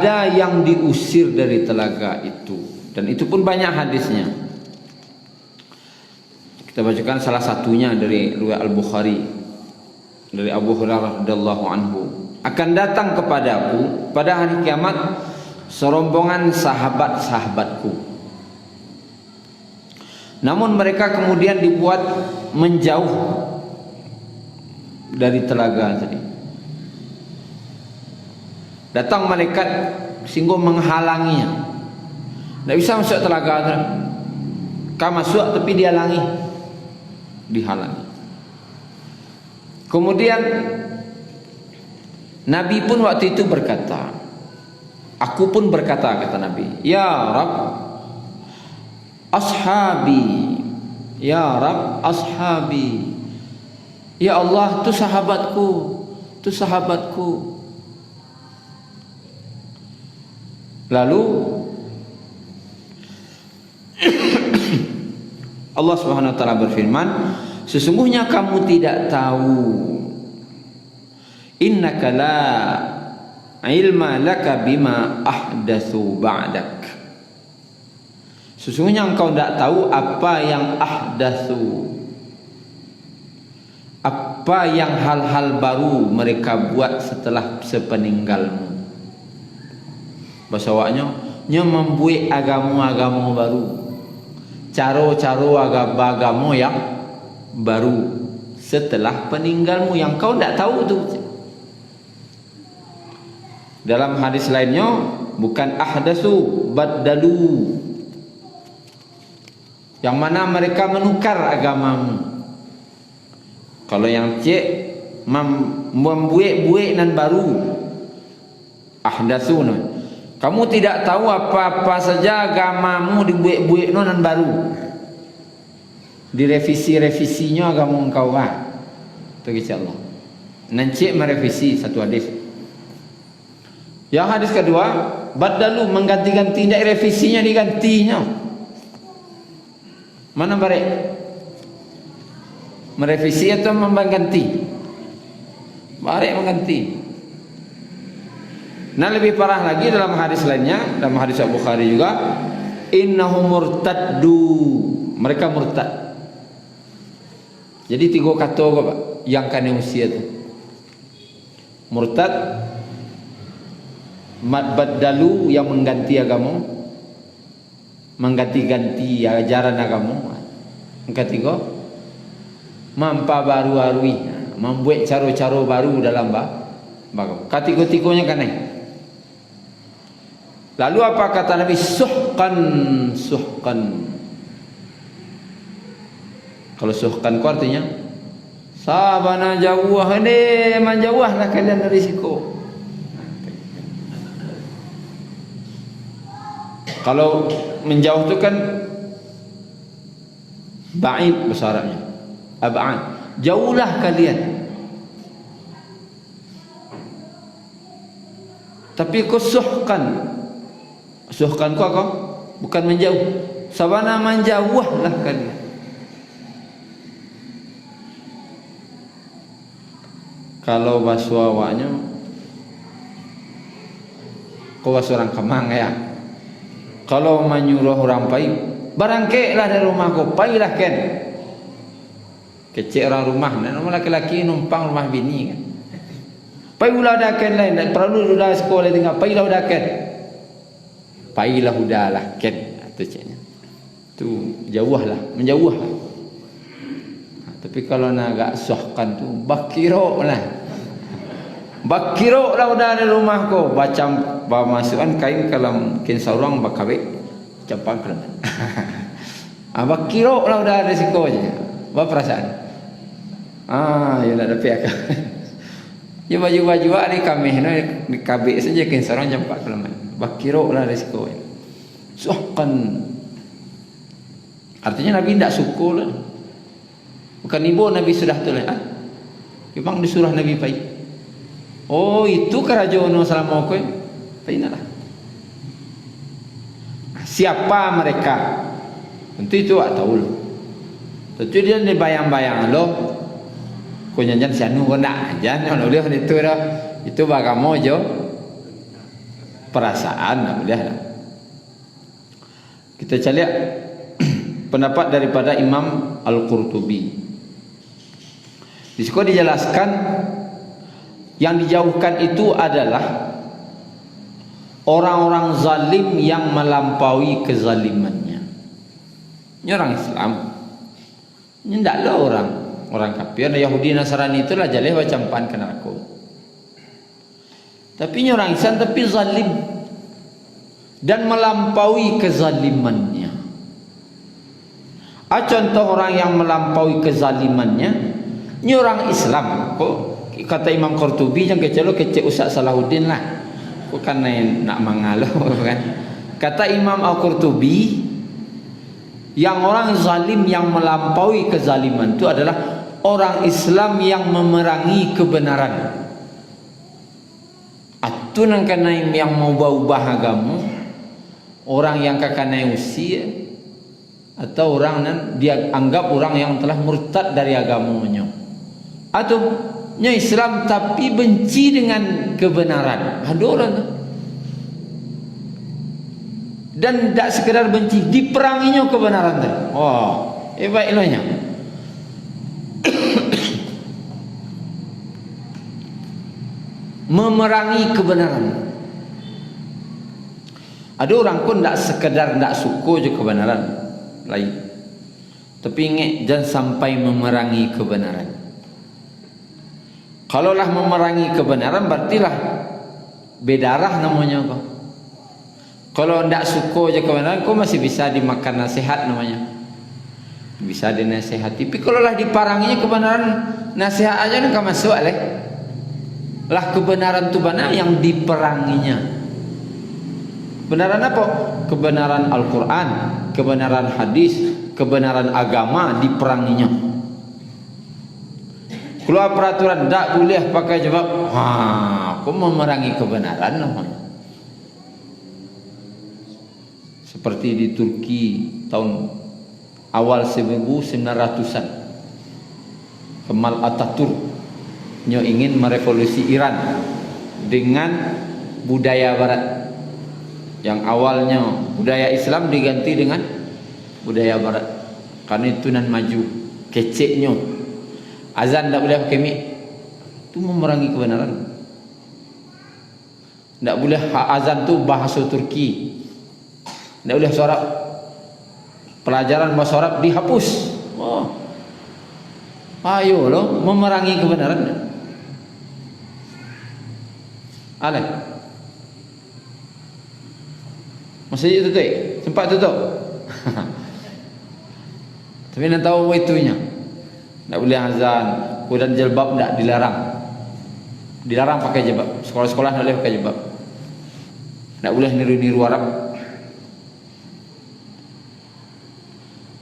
ada yang diusir dari telaga itu, dan itu pun banyak hadisnya. Kita bacakan salah satunya dari riwayat Al-Bukhari dari Abu Hurairah radhiyallahu anhu. Akan datang kepadaku pada hari kiamat serombongan sahabat-sahabatku, namun mereka kemudian dibuat menjauh dari telaga tadi. Datang malaikat sehingga menghalanginya, tidak bisa masuk telaga tadi. Kau masuk tapi dihalangi. Kemudian Nabi pun waktu itu berkata, aku pun berkata, kata Nabi, ya Rabb ashabi, ya Rabb ashabi, ya Allah, tu sahabatku, tu sahabatku. Lalu Allah Subhanahu wa taala berfirman, sesungguhnya kamu tidak tahu, innaka la ilma laka bima ahdatsu ba'dak. Sesungguhnya engkau tidak tahu apa yang ahdatsu, apa yang hal-hal baru mereka buat setelah sepeninggalmu. Bahasa awaknya membuat agama-agama baru, cara-cara agama yang baru setelah peninggalmu yang kau tidak tahu tu. Dalam hadis lainnya, bukan ahdatsu, baddalu, yang mana mereka menukar agamamu. Kalau yang cek membuat-buat nan baru, ahdatsu. Kamu tidak tahu apa-apa saja agamamu dibuat-buat nan baru, direvisi-revisinya agama engkau lah. Itu kisah Allah. Nancik merevisi satu hadis. Yang hadis kedua, badalu, mengganti-ganti, tidak revisinya digantinya. Mana barek? Merevisi atau mengganti? Barek mengganti. Nah, lebih parah lagi dalam hadis lainnya, dalam hadis Abu Bukhari juga, innahum murtaddu, mereka murtad. Jadi tiga kata apa yang kena usia itu? Murtad, baddalu yang mengganti agama, mengganti-ganti ajaran agama. Yang ketiga, memperbarui, membuat cara-cara baru dalam agama. Ketiga-tiganya kan ni. Lalu apa kata Nabi? Suhqan, suhqan. Kalau suhqan ku artinya sabana jauh ni, menjauhlah kalian dari risiko. Kalau menjauh itu kan ba'id bahasa Arabnya, ab'ad, jauhlah kalian. Tapi kau suhkan, suhkan kau bukan menjauh, sabana menjauhlah kalian. Kalau bahasa awaknya, kau bahasa orang Kemang ya. Kalau menyuruh orang pai, barangkailah dari rumahku, pailah kan. Kecil orang rumah, nama laki-laki numpang rumah bini kan. Pai ulah dah kan lain, tak perlu sudah sekolah tinggal, pailah udah kan. Pailah udahlah kan, itu caknya. Tu jauhlah, menjauhlah. Tapi kalau nak agak sohkan tu, bakiro lah. Bakiro lah udah di rumahku, baca masukan kain kalau mungkin seorang bakawik cepat keleman. Bakiro lah udah ada sikonya. Apa perasaan? Ya nak dapat akal. Ya baju-baju ni kami di kabik saja kan seorang cepat keleman. Bakiro lah risikonya. Sohkan. Artinya Nabi tidak suka lah. Bukan ibu Nabi sudah tulis. Memang disuruh Nabi baik. Oh, itu kerajaan selama aku. Baiklah. Siapa mereka? Tentu itu tak tahu. Tentu dia ni bayang-bayang lo. Kau nyanyian sianu kau nak jangan boleh itu dah. Itu bagaimana jo? perasaan tak boleh lah. Kita cari pendapat daripada Imam Al-Qurtubi. Di situ dijelaskan yang dijauhkan itu adalah orang-orang zalim yang melampaui kezalimannya. Ini orang Islam. Ini tidaklah orang kafir, Yahudi Nasrani itulah jaleh wacampan ke neraka. Tapi ini orang Islam tapi zalim dan melampaui kezalimannya. Contoh orang yang melampaui kezalimannya, ini orang Islam. Kok kata Imam Qurtubi jangan kecek Ustaz Salahuddin lah. Kok kan nak mengalau kan. Kata Imam Al-Qurtubi, yang orang zalim yang melampaui kezaliman itu adalah orang Islam yang memerangi kebenaran. Itu nang kena yang mau ubah agama, orang yang kakana usia, atau orang nan dia anggap orang yang telah murtad dari agamanya, atau nya Islam tapi benci dengan kebenaran. Ada orang tu. Dan tak sekedar benci, diperanginya kebenaran tu. Oh, baiklah. Memerangi kebenaran. Ada orang pun tak sekedar tak suka je kebenaran lain, tapi ingat jangan sampai memerangi kebenaran. Kalaulah memerangi kebenaran berartilah bedarah namanya kau. Kalau tak suka je kebenaran, kau masih bisa dimakan nasihat namanya, bisa dinasihati. Tapi kalaulah diparanginya kebenaran, nasihat aja nak masuk leh. Lah kebenaran tu mana yang diperanginya? Kebenaran apa? Kebenaran Al-Quran, kebenaran hadis, kebenaran agama diperanginya. Keluar peraturan tak boleh pakai jilbab, aku memerangi kebenaran namanya. Seperti di Turki tahun awal 1900-an, Kemal Atatürk ingin merevolusi Iran dengan budaya barat. Yang awalnya budaya Islam diganti dengan budaya barat. Karena itu nan maju, keceknya. Azan tak boleh pakai mic. Itu memerangi kebenaran. Tak boleh azan tu bahasa Turki. Tak boleh sorak. Pelajaran bahasa Arab dihapus. Oh. Ayo loh, memerangi kebenaran. Alai. Masjid tutup, sempat tutup. Tapi nak tahu itunya. Tak boleh azan, kemudian jilbab tak dilarang. Dilarang pakai jilbab. Sekolah-sekolah tak boleh pakai jilbab. Tak boleh niru-niru Arab.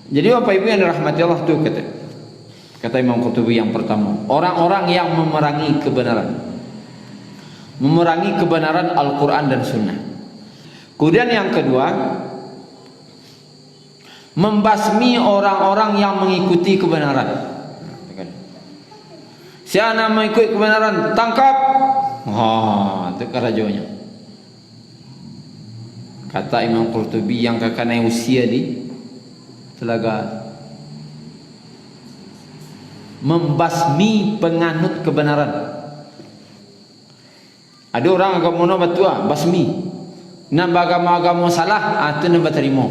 Jadi Bapak Ibu yang dirahmati Allah tu kata Imam Qurtubi yang pertama, orang-orang yang memerangi kebenaran. Memerangi kebenaran Al-Quran dan Sunnah. Kemudian yang kedua, membasmi orang-orang yang mengikuti kebenaran. Siapa mengikut kebenaran, tangkap. Itu kerajaannya. Kata Imam Qurtubi yang kakana usia di Telaga, membasmi penganut kebenaran. Ada orang agama batua basmi, nak agama salah, itu nak terima.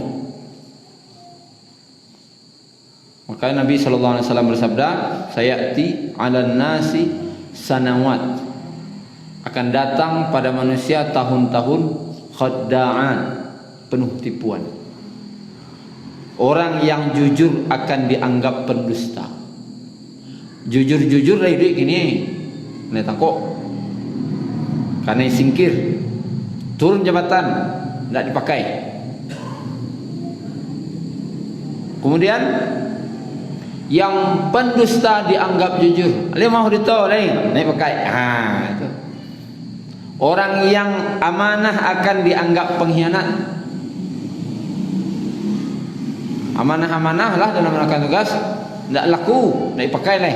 Maka Nabi sallallahu alaihi wasallam bersabda, sayati 'alan nasi sanawat, akan datang pada manusia tahun-tahun khadda'an, penuh tipuan. Orang yang jujur akan dianggap pendusta. Jujur-jujur lah hidup gini, ni takut. Karena singkir, turun jabatan, tidak dipakai. Kemudian yang pendusta dianggap jujur, mau dito lain, naik pakai. Itu. Orang yang amanah akan dianggap pengkhianat. Amanah-amanah lah dalam melakukan tugas, tidak laku, tidak dipakai lah.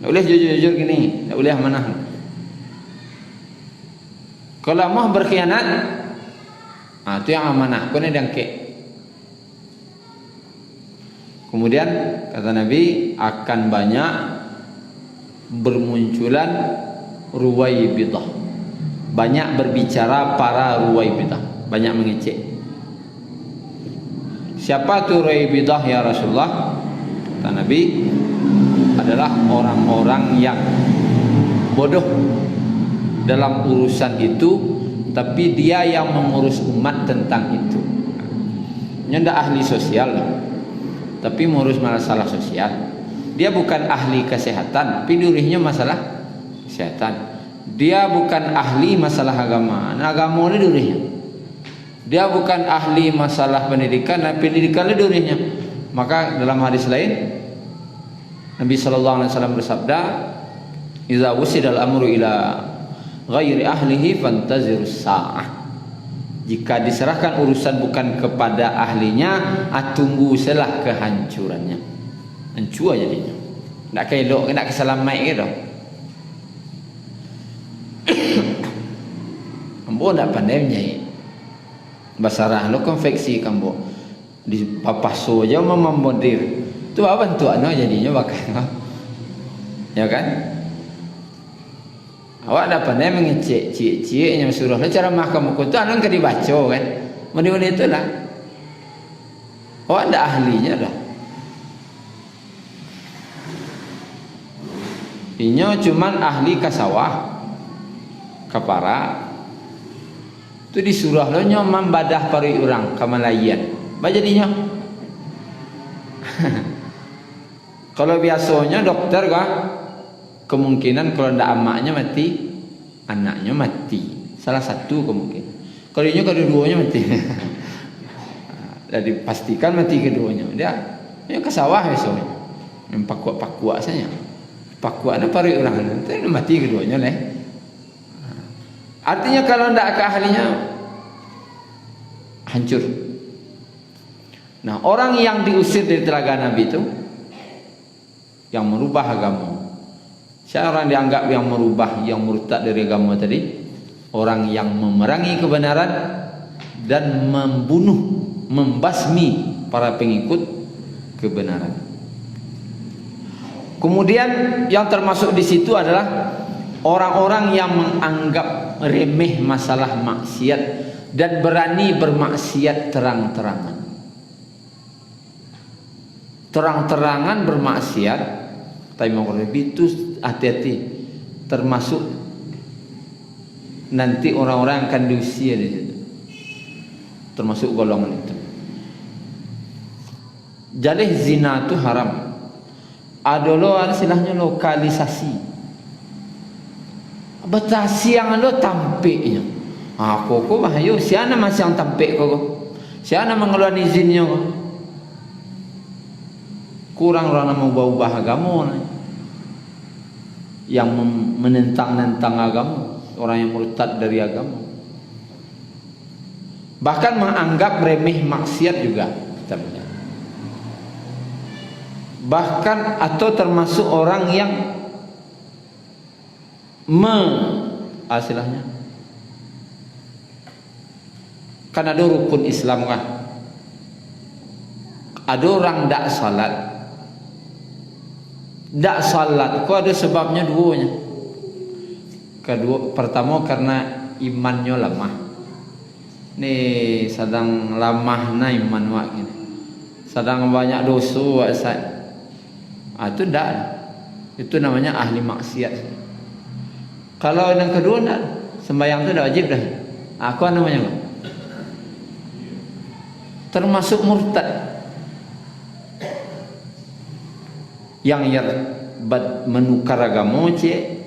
Tidak boleh jujur-jujur gini, tidak boleh amanah. Kalau mau berkhianat, itu yang amanah, kau ni dangke. Kemudian kata Nabi akan banyak bermunculan ruwaibidah, banyak berbicara para ruwaibidah, banyak mengecek. Siapa tu ruwaibidah ya Rasulullah? Kata Nabi, adalah orang-orang yang bodoh dalam urusan itu, tapi dia yang mengurus umat tentang itu. Dia tidak ahli sosial, tapi mengurus masalah sosial. Dia bukan ahli kesehatan, tapi dirinya masalah kesehatan. Dia bukan ahli masalah agama, agama ini dirinya. Dia bukan ahli masalah pendidikan, pendidikan ini dirinya. Maka dalam hadis lain Nabi sallallahu alaihi wasallam bersabda, "Idza wusidal amru ila ghairi ahlihi fantazirus sa'ah." Jika diserahkan urusan bukan kepada ahlinya, tunggu selah kehancurannya. Hancur jadinya. Nak kelok, nak keselamat ke dah. Ambo nak pandai menyai. Basarah lo konveksi kambo. Di papaso aja memambodir. Tu apa bantuan jadinya bakal. Ya kan? Awak dah pandai mengecek cik-ciknya suruh lah cara mahkamah tu anak kan dibaca kan. Mana-mana itulah. Awak dah ahlinya dah. Inyo cuman ahli kasawah, kapara. Tu disuruh lo nyo membadah pari orang kamalayan. Ba jadinya. Kalau biasanya dokter kah, kemungkinan kalau ndak amaknya mati, anaknya mati. Salah satu kemungkinan. Kalau ini kedua-duanya mati. Jadi pastikan mati keduanya. Dia ke sawah besoknya. Yang pakuak-pakuak saja. Pakuaknya pari orang nanti mati keduanya leh. Artinya kalau ndak ke ahlinya hancur. Nah, orang yang diusir dari telaga Nabi itu yang merubah agama. Siapa orang dianggap yang merubah, yang murtad dari agama tadi? Orang yang memerangi kebenaran dan membunuh, membasmi para pengikut kebenaran. Kemudian yang termasuk di situ adalah orang-orang yang menganggap remeh masalah maksiat dan berani bermaksiat terang-terangan. Terang-terangan bermaksiat, tapi mau itu hati-hati, termasuk nanti orang-orang akan diusir di situ, termasuk golongan itu. Jadi zina itu haram. Adalah istilahnya lokalisasi. Batasi yang lo tampiknya. Aku bahayo, siapa masih yang tampik kau? Siapa mengeluarkan izinnya kau? Kurang orang mau ubah agama yang menentang-nentang agama, orang yang murtad dari agama, bahkan menganggap remeh maksiat juga kita punya. Bahkan atau termasuk orang yang istilahnya kan ada rukun Islam kan, ada orang tak salat. Tak salat, kau ada sebabnya duanya. Kedua, pertama karena imannya lemah. Ni sedang lemah na iman wak ni. Sedang banyak dosa wak sat. Itu tak. Itu namanya ahli maksiat. Kalau yang kedua tak, sembahyang tu dah wajib dah. Aku namanya apa? Termasuk murtad. Yang menukar agama cik.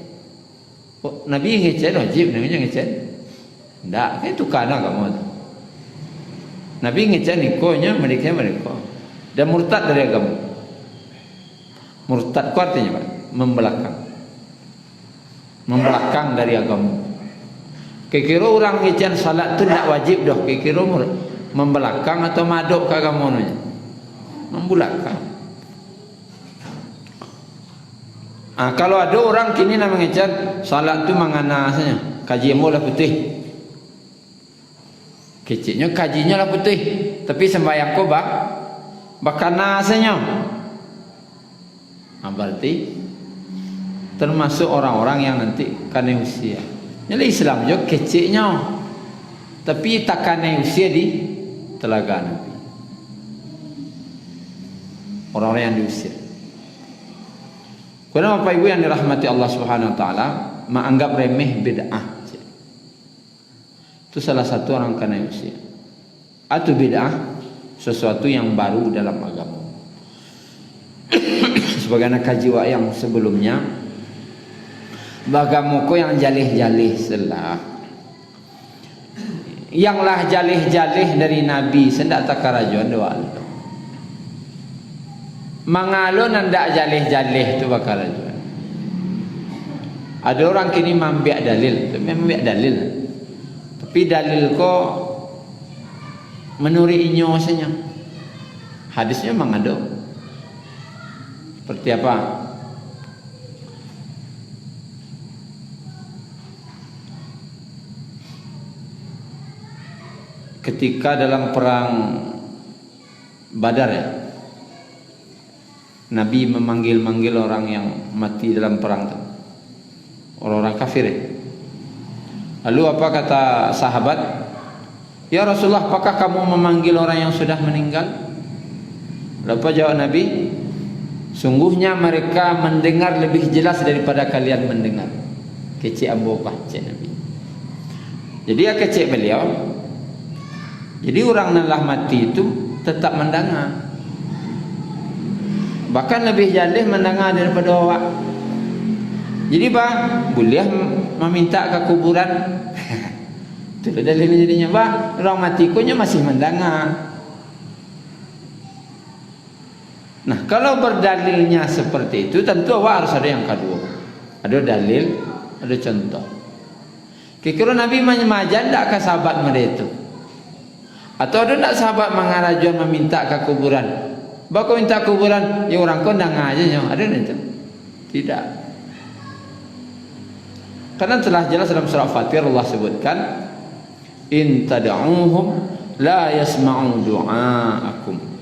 Nabi ngecek wajib, Nabi ngecek. Tak, kan tukar agama tu. Nabi ngecek nikonya mereka. Dan murtad dari agama. Murtad ku artinya apa? Membelakang. Membelakang dari agama. Kira-kira orang ngecek salat tu tak wajib dah. Kira-kira membelakang atau maduk ke agama nya. Membelakang. Kalau ada orang kini nak mengejar salat tu mangana saja, kaji mula putih, Keciknya kajinya lah putih, tapi sembahyang ko bakana asanya. Berarti termasuk orang-orang yang nanti kane usia. Jadi Islam juga keciknya, tapi tak kane usia di telaga Nabi. Orang-orang yang diusir. Karena Bapak Ibu yang dirahmati Allah Subhanahu Wa Taala, menganggap remeh bid'ah. Itu salah satu orang kena usia. Atau bid'ah, sesuatu yang baru dalam agama. Sebagaimana kaji yang sebelumnya, bagamuko yang jalih-jalih selah. Yang lah jalih-jalih dari Nabi, sendak takarajuan doa. Mangalo nandak jalih-jalih itu bakal rajuan. Ada orang kini mambiak dalil, mambiak dalil. Tapi dalil ko menuri inyo saja. Hadisnya memang ada. Seperti apa? Ketika dalam perang Badar ya, Nabi memanggil-manggil orang yang mati dalam perang itu, orang-orang kafir ya. Lalu apa kata sahabat? Ya Rasulullah, apakah kamu memanggil orang yang sudah meninggal? Apa jawab Nabi? Sungguhnya mereka mendengar lebih jelas daripada kalian mendengar. Kecik Abu Bakar, cik Nabi. Jadi ya kecik beliau. Jadi orang yang telah mati itu tetap mendengar. Bahkan lebih jalih mendengar daripada awak. Jadi boleh meminta ke kuburan. Itu dalilnya jadinya orang mati kunya masih mendengar. Nah, kalau berdalilnya seperti itu, tentu awak harus ada yang kedua. Ada dalil, ada contoh. Kira-kira Nabi mengajar tak ke sahabat mereka itu? Atau ada tak sahabat mengarajuan meminta ke kuburan? Bako minta kuburan, ya orang kondang aja nyo. Ada itu? Tidak. Karena telah jelas dalam surah Fatir Allah sebutkan, in tad'uuhum la yasma'u du'aakum.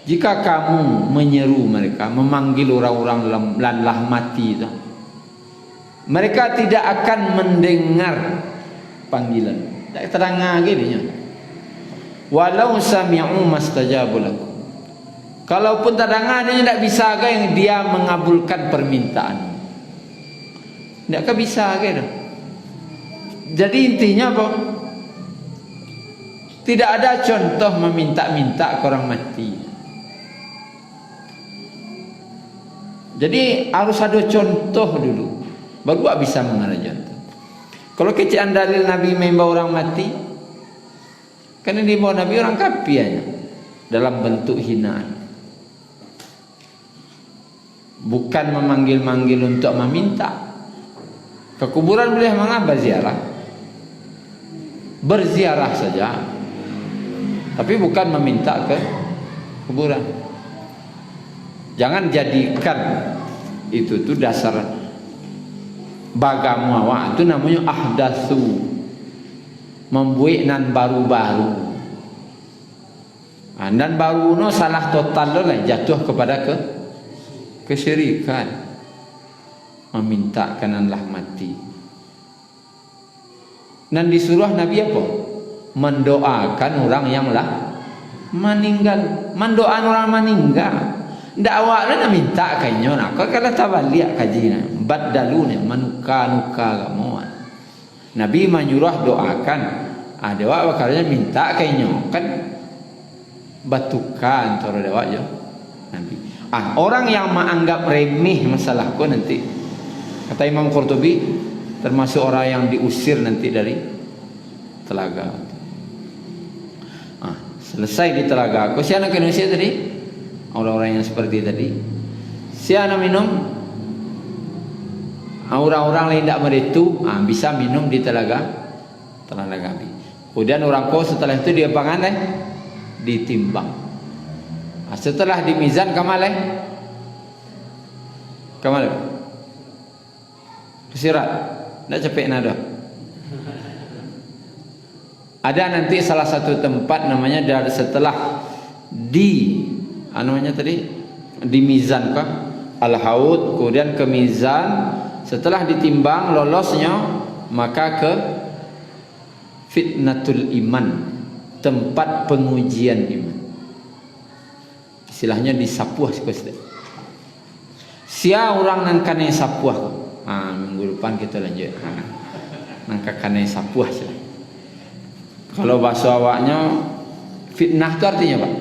Jika kamu menyeru mereka, memanggil orang-orang lanlah mati itu, mereka tidak akan mendengar panggilan. Tak terang lagi dia. Walau sami'u mastajabu lakum. Kalaupun tak dengar, dia tidak bisa ke yang dia mengabulkan permintaan. Tidak ke bisa ke dah. Jadi intinya apa? Tidak ada contoh meminta-minta ke orang mati. Jadi harus ada contoh dulu, baru bisa mengarah contoh. Kalau kecian dalil Nabi membawa orang mati, karena dia bawa Nabi orang kafir aja, dalam bentuk hinaan. Bukan memanggil-manggil untuk meminta. Ke kuburan boleh mengapa ziarah? Berziarah saja. Tapi bukan meminta ke kuburan. Jangan jadikan itu tuh dasar bagamu awak. Itu namanya ahdatsu. Membuat nan baru-baru. Dan baru no salah total lah, jatuh kepada kesyirikan, meminta kananlah mati. Dan disuruh Nabi apa? Mendoakan orang yang lah meninggal. Mendoakan orang meninggal. Ndak awaknya nak minta kayaknya nak. Kalau tabaliak kajinya, badalune manuka-nuka kamu. Nabi menyuruh doakan. Ada awak bakalnya minta kayaknya kan batukan toro dewa je Nabi. Orang yang menganggap remeh masalah ko nanti, kata Imam Qurtubi, termasuk orang yang diusir nanti dari telaga. Selesai di telaga ko, siapa nak kena usir tadi? Orang-orang yang seperti tadi. Siapa nak minum? Orang-orang lain tak meritu, bisa minum di telaga Nabi. Kemudian orang ko setelah itu dia pangan ditimbang. Setelah di mizan kamaleh kesirat, tidak capek nada. Ada nanti salah satu tempat namanya dari setelah di namanya tadi di mizan kah al-haud, kemudian ke mizan, setelah ditimbang lolosnya maka ke fitnatul iman, tempat pengujian iman. Istilahnya disapuah sikit. Sia orang nangkane sapuah. Minggu depan kita lanjut. Nangkane sapuah sih. Kalau bahasa awaknya fitnah itu artinya Pak?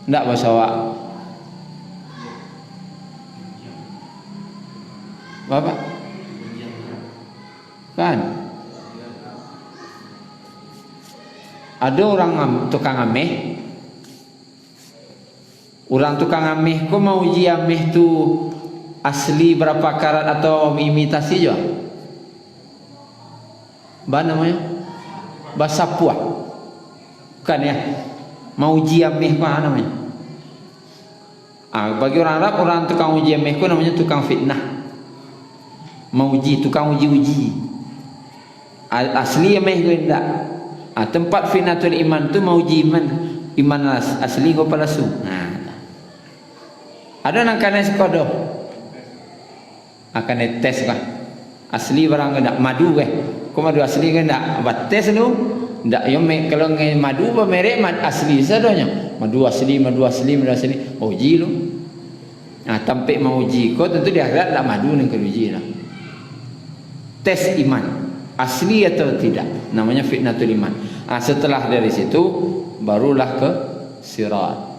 Enggak bahasa awak. Bapak? Kan? Ada orang tukang ameh. Orang tukang ameh kok mau uji ameh tu asli berapa karat atau imitasi je? Apa namanya? Basapuah. Bukan ya? Mau uji ameh apa namanya? Bagi orang Arab, orang tukang uji ameh kok namanya tukang fitnah. Mau uji, tukang uji-uji. Asli ameh kok enggak. Tempat fitnatul iman tu mau uji iman asli kok palsu. Ada nang kena sekodoh. Akan tes kah? Asli barang enggak madu ke? Kok madu asli ke enggak? Buat tes tu. Enggak yo kalau madu apa merek asli sadonya. Madu asli. Oh uji lu. Tampik mau uji kau tentu dia agak enggak madu ning uji lah. Tes iman asli atau tidak. Namanya fitnatul iman. Setelah dari situ barulah ke sirat.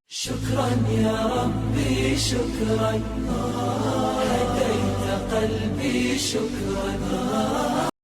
شكرا يا ربي شكرا هديت قلبي شكرا